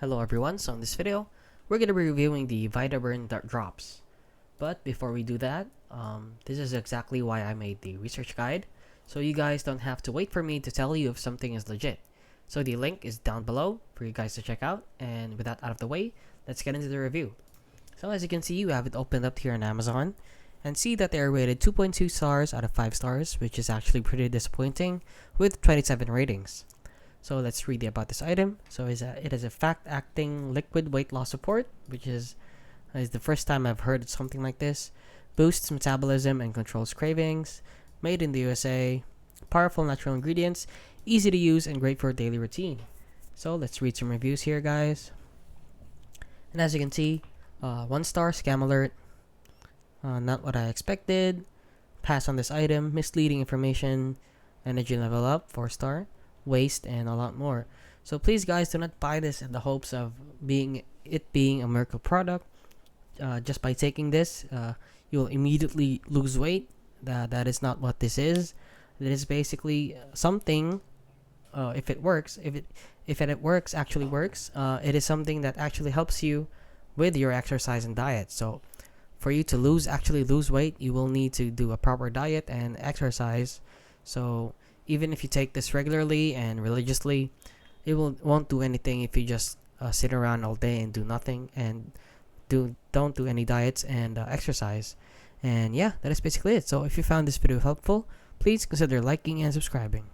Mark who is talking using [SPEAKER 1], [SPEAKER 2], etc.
[SPEAKER 1] Hello everyone, so in this video, we're going to be reviewing the Vittaburn Drops. But before we do that, this is exactly why I made the research guide, so you guys don't have to wait for me to tell you if something is legit. So the link is down below for you guys to check out, and with that out of the way, let's get into the review. So as you can see, you have it opened up here on Amazon, and see that they are rated 2.2 stars out of 5 stars, which is actually pretty disappointing, with 27 ratings. So let's read about this item. So it is a fast-acting liquid weight loss support, which is the first time I've heard of something like this. Boosts metabolism and controls cravings. Made in the USA. Powerful natural ingredients. Easy to use and great for a daily routine. So let's read some reviews here, guys. And as you can see, 1 star scam alert. Not what I expected. Pass on this item. Misleading information. Energy level up. 4 star. Waste and a lot more. So please guys, do not buy this in the hopes of being a miracle product. Just by taking this, you'll immediately lose weight. That is not what this is. It is basically something. If it works, actually works. It is something that actually helps you with your exercise and diet. So for you to actually lose weight, you will need to do a proper diet and exercise. So even if you take this regularly and religiously, it won't do anything if you just sit around all day and do nothing and don't do any diets and exercise. And yeah, that is basically it. So if you found this video helpful, please consider liking and subscribing.